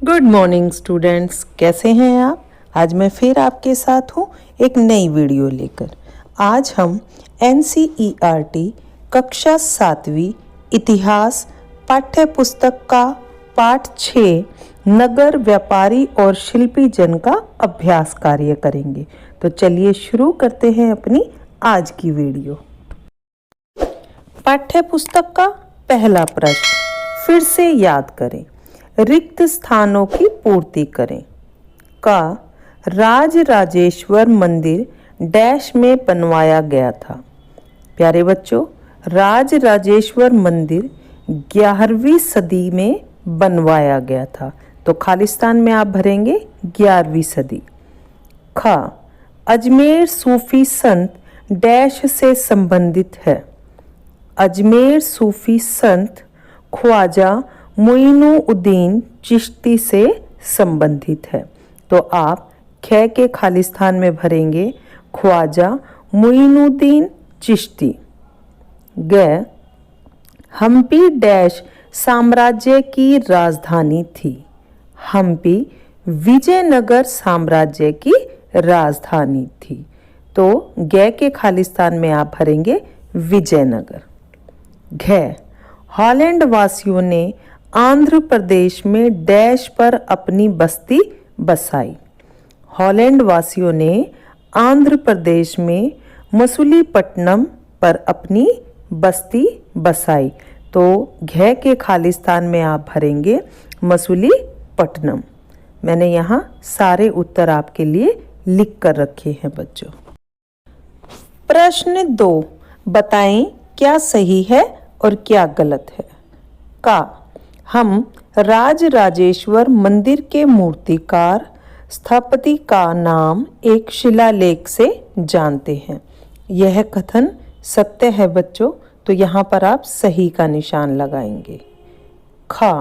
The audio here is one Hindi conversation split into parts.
गुड मॉर्निंग स्टूडेंट्स, कैसे हैं आप। आज मैं फिर आपके साथ हूँ एक नई वीडियो लेकर। आज हम NCERT कक्षा 7वीं इतिहास पाठ्य पुस्तक का पाठ 6 नगर व्यापारी और शिल्पी जन का अभ्यास कार्य करेंगे। तो चलिए शुरू करते हैं अपनी आज की वीडियो। पाठ्य पुस्तक का पहला प्रश्न फिर से याद करें। रिक्त स्थानों की पूर्ति करें। का राज राजेश्वर मंदिर डैश में बनवाया गया था। प्यारे बच्चों, राज राजेश्वर मंदिर 11वीं सदी में बनवाया गया था। तो खालिस्तान में आप भरेंगे 11वीं सदी। ख अजमेर सूफी संत डैश से संबंधित है। अजमेर सूफी संत ख्वाजा मोइनुद्दीन चिश्ती से संबंधित है। तो आप ख के खालिस्तान में भरेंगे ख्वाजा मोइनुद्दीन चिश्ती। ग हम्पी डैश साम्राज्य की राजधानी थी। हम्पी विजयनगर साम्राज्य की राजधानी थी। तो ग के खालिस्तान में आप भरेंगे विजयनगर। घ हॉलैंड वासियों ने आंध्र प्रदेश में डैश पर अपनी बस्ती बसाई। हॉलैंड वासियों ने आंध्र प्रदेश में मसूलीपट्टनम पर अपनी बस्ती बसाई। तो घ के खालिस्तान में आप भरेंगे मसूलीपट्टनम। मैंने यहाँ सारे उत्तर आपके लिए लिख कर रखे हैं बच्चों। प्रश्न 2, बताएं क्या सही है और क्या गलत है। का हम राज राजेश्वर मंदिर के मूर्तिकार स्थपति का नाम एक शिलालेख से जानते हैं। यह कथन सत्य है बच्चों, तो यहाँ पर आप सही का निशान लगाएंगे। ख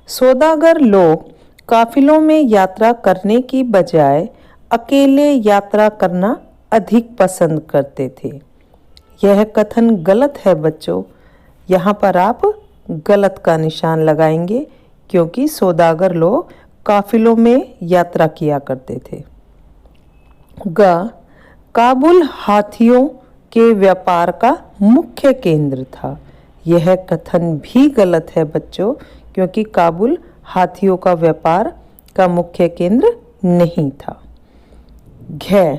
सौदागर लोग काफिलों में यात्रा करने की बजाय अकेले यात्रा करना अधिक पसंद करते थे। यह कथन गलत है बच्चों, यहाँ पर आप गलत का निशान लगाएंगे क्योंकि सौदागर लोग काफिलों में यात्रा किया करते थे। ग काबुल हाथियों के व्यापार का मुख्य केंद्र था। यह कथन भी गलत है बच्चों, क्योंकि काबुल हाथियों का व्यापार का मुख्य केंद्र नहीं था। घ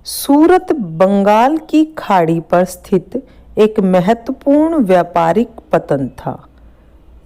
सूरत बंगाल की खाड़ी पर स्थित एक महत्वपूर्ण व्यापारिक पतन था।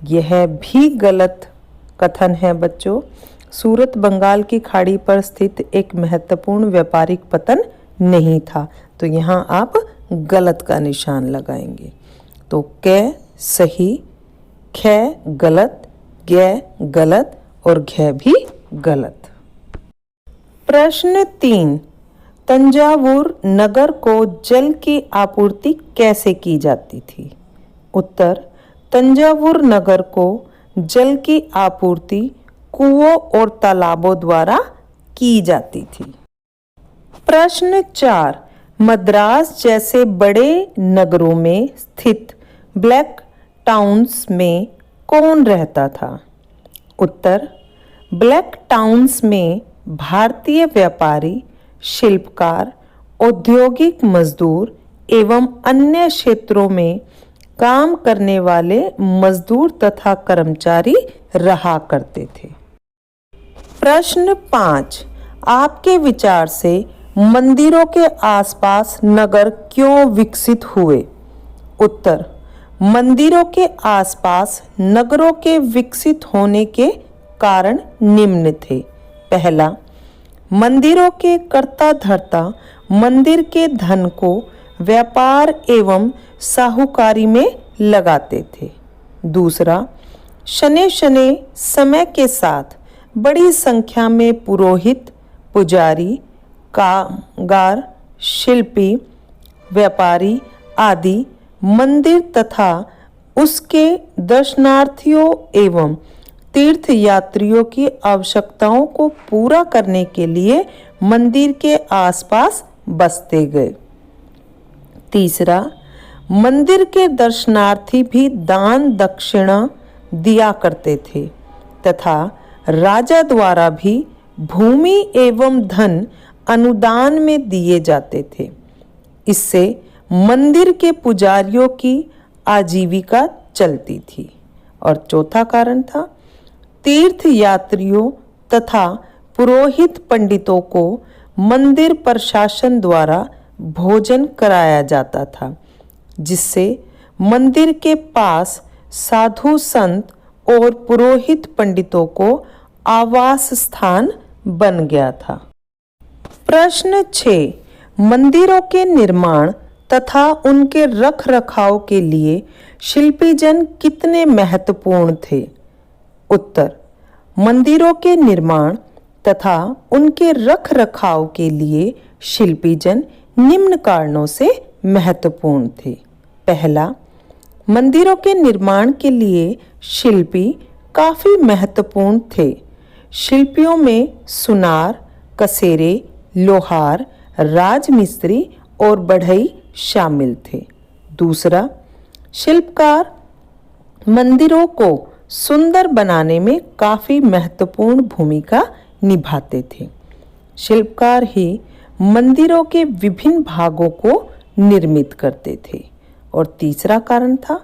यह भी गलत कथन है बच्चों। सूरत बंगाल की खाड़ी पर स्थित एक महत्वपूर्ण व्यापारिक पतन नहीं था। तो यहाँ आप गलत का निशान लगाएंगे। तो क सही, ख गलत, ग गलत और घ भी गलत। प्रश्न 3, तंजावुर नगर को जल की आपूर्ति कैसे की जाती थी। उत्तर तंजावुर नगर को जल की आपूर्ति कुओं और तालाबों द्वारा की जाती थी। प्रश्न 4, मद्रास जैसे बड़े नगरों में स्थित ब्लैक टाउन्स में कौन रहता था। उत्तर ब्लैक टाउन्स में भारतीय व्यापारी, शिल्पकार, औद्योगिक मजदूर एवं अन्य क्षेत्रों में काम करने वाले मजदूर तथा कर्मचारी रहा करते थे। प्रश्न 5, आपके विचार से मंदिरों के आसपास नगर क्यों विकसित हुए। उत्तर मंदिरों के आसपास नगरों के विकसित होने के कारण निम्न थे। पहला, मंदिरों के कर्ता धर्ता मंदिर के धन को व्यापार एवं साहूकारी में लगाते थे। दूसरा, शनै शनै समय के साथ बड़ी संख्या में पुरोहित, पुजारी, कामगार, शिल्पी, व्यापारी आदि मंदिर तथा उसके दर्शनार्थियों एवं तीर्थ यात्रियों की आवश्यकताओं को पूरा करने के लिए मंदिर के आसपास बसते गए। तीसरा, मंदिर के दर्शनार्थी भी दान दक्षिणा दिया करते थे तथा राजा द्वारा भी भूमि एवं धन अनुदान में दिए जाते थे। इससे मंदिर के पुजारियों की आजीविका चलती थी। और चौथा कारण था तीर्थ यात्रियों तथा पुरोहित पंडितों को मंदिर प्रशासन द्वारा भोजन कराया जाता था, जिससे मंदिर के पास साधु संत और पुरोहित पंडितों को आवास स्थान बन गया था। प्रश्न 6, मंदिरों के निर्माण तथा उनके रख रखाव के लिए शिल्पीजन कितने महत्वपूर्ण थे? उत्तर, मंदिरों के निर्माण तथा उनके रख रखाव के लिए शिल्पीजन निम्न कारणों से महत्वपूर्ण थे। पहला, मंदिरों के निर्माण के लिए शिल्पी काफी महत्वपूर्ण थे। शिल्पियों में सुनार, कसेरे, लोहार, राजमिस्त्री और बढ़ई शामिल थे। दूसरा, शिल्पकार मंदिरों को सुंदर बनाने में काफी महत्वपूर्ण भूमिका निभाते थे। शिल्पकार ही मंदिरों के विभिन्न भागों को निर्मित करते थे। और तीसरा कारण था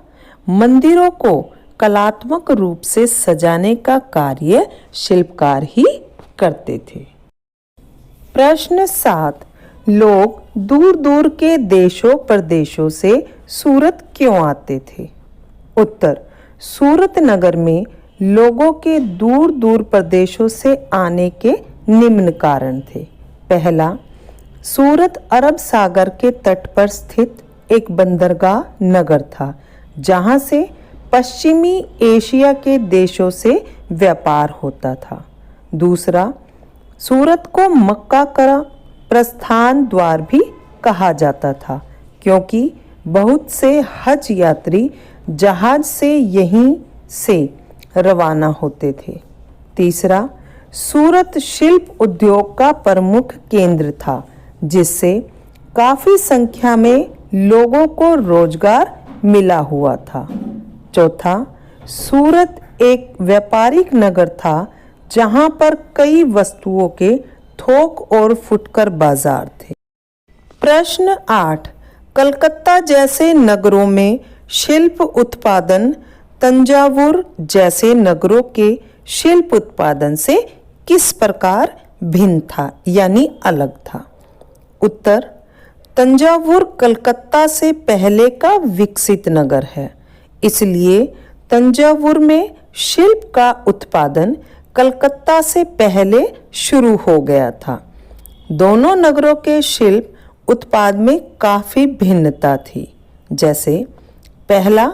मंदिरों को कलात्मक रूप से सजाने का कार्य शिल्पकार ही करते थे। प्रश्न 7, लोग दूर दूर के देशों प्रदेशों से सूरत क्यों आते थे? उत्तर, सूरत नगर में लोगों के दूर दूर प्रदेशों से आने के निम्न कारण थे। पहला, सूरत अरब सागर के तट पर स्थित एक बंदरगाह नगर था, जहां से पश्चिमी एशिया के देशों से व्यापार होता था। दूसरा, सूरत को मक्का का प्रस्थान द्वार भी कहा जाता था, क्योंकि बहुत से हज यात्री जहाज से यहीं से रवाना होते थे। तीसरा, सूरत शिल्प उद्योग का प्रमुख केंद्र था, जिससे काफी संख्या में लोगों को रोजगार मिला हुआ था। चौथा, सूरत एक व्यापारिक नगर था, जहां पर कई वस्तुओं के थोक और फुटकर बाजार थे। प्रश्न 8, कलकत्ता जैसे नगरों में शिल्प उत्पादन तंजावुर जैसे नगरों के शिल्प उत्पादन से किस प्रकार भिन्न था यानी अलग था? उत्तर, तंजावुर कलकत्ता से पहले का विकसित नगर है, इसलिए तंजावुर में शिल्प का उत्पादन कलकत्ता से पहले शुरू हो गया था। दोनों नगरों के शिल्प उत्पाद में काफी भिन्नता थी। जैसे पहला,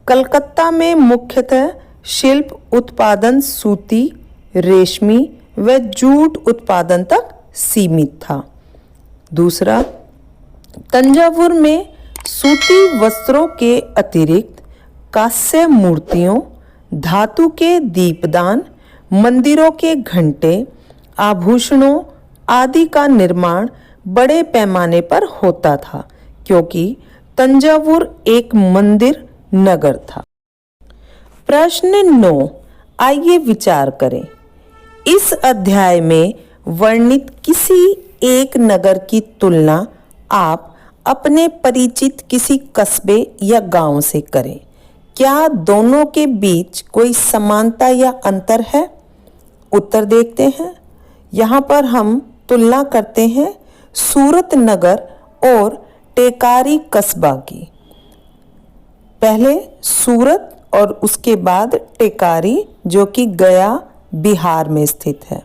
कलकत्ता में मुख्यतः शिल्प उत्पादन सूती, रेशमी व जूट उत्पादन तक सीमित था। दूसरा, तंजावुर में सूती वस्त्रों के अतिरिक्त कांस्य मूर्तियों, धातु के दीपदान, मंदिरों के घंटे, आभूषणों आदि का निर्माण बड़े पैमाने पर होता था, क्योंकि तंजावुर एक मंदिर नगर था। प्रश्न 9, आइए विचार करें। इस अध्याय में वर्णित किसी एक नगर की तुलना आप अपने परिचित किसी कस्बे या गांव से करें। क्या दोनों के बीच कोई समानता या अंतर है? उत्तर देखते हैं। यहाँ पर हम तुलना करते हैं सूरत नगर और टेकारी कस्बा की। पहले सूरत और उसके बाद टेकारी, जो कि गया बिहार में स्थित है।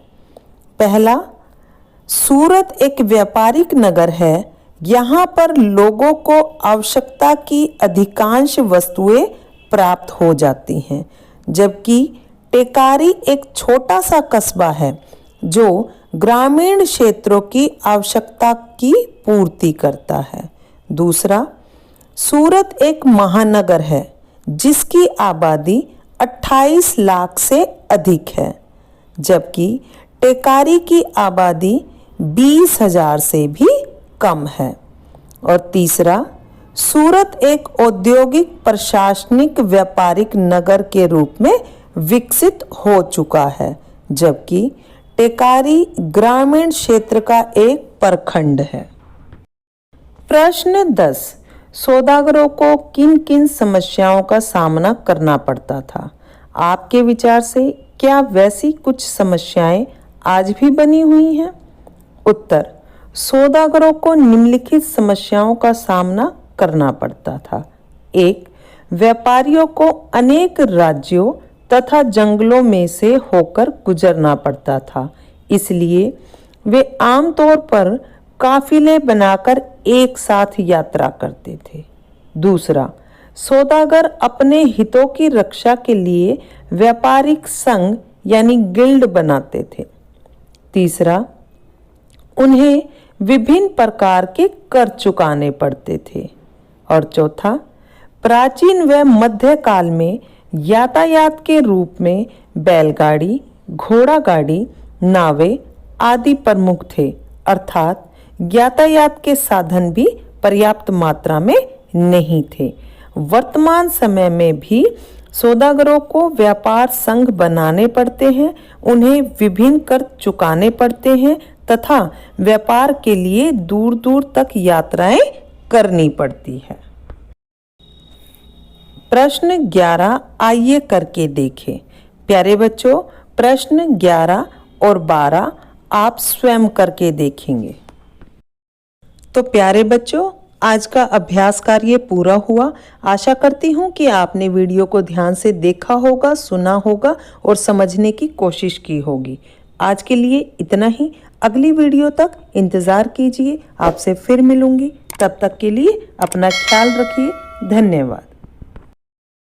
पहला, सूरत एक व्यापारिक नगर है। यहाँ पर लोगों को आवश्यकता की अधिकांश वस्तुएं प्राप्त हो जाती हैं, जबकि टेकारी एक छोटा सा कस्बा है जो ग्रामीण क्षेत्रों की आवश्यकता की पूर्ति करता है। दूसरा, सूरत एक महानगर है जिसकी आबादी 28 लाख से अधिक है, जबकि टेकारी की आबादी 20,000 से भी कम है। और तीसरा, सूरत एक औद्योगिक, प्रशासनिक, व्यापारिक नगर के रूप में विकसित हो चुका है, जबकि टेकारी ग्रामीण क्षेत्र का एक प्रखंड है। प्रश्न 10। सौदागरों को किन किन समस्याओं का सामना करना पड़ता था? आपके विचार से क्या वैसी कुछ समस्याएं आज भी बनी हुई हैं? उत्तर, सौदागरों को निम्नलिखित समस्याओं का सामना करना पड़ता था। 1. व्यापारियों को अनेक राज्यों तथा जंगलों में से होकर गुजरना पड़ता था, इसलिए वे आमतौर पर काफिले बनाकर एक साथ यात्रा करते थे। 2. सौदागर अपने हितों की रक्षा के लिए व्यापारिक संघ यानी गिल्ड बनाते थे। 3. उन्हें विभिन्न प्रकार के कर चुकाने पड़ते थे। और 4. प्राचीन व मध्यकाल में यातायात के रूप में बैलगाड़ी, घोड़ा गाड़ी, नावें आदि प्रमुख थे, अर्थात यातायात के साधन भी पर्याप्त मात्रा में नहीं थे। वर्तमान समय में भी सौदागरों को व्यापार संघ बनाने पड़ते हैं, उन्हें विभिन्न कर चुकाने पड़ते हैं तथा व्यापार के लिए दूर दूर तक यात्राएं करनी पड़ती है। प्रश्न 11 आइए करके देखें। प्यारे बच्चों, प्रश्न 11 और 12 आप स्वयं करके देखेंगे। तो प्यारे बच्चों, आज का अभ्यास कार्य पूरा हुआ। आशा करती हूँ कि आपने वीडियो को ध्यान से देखा होगा, सुना होगा और समझने की कोशिश की होगी। आज के लिए इतना ही। अगली वीडियो तक इंतज़ार कीजिए, आपसे फिर मिलूंगी। तब तक के लिए अपना ख्याल रखिए। धन्यवाद।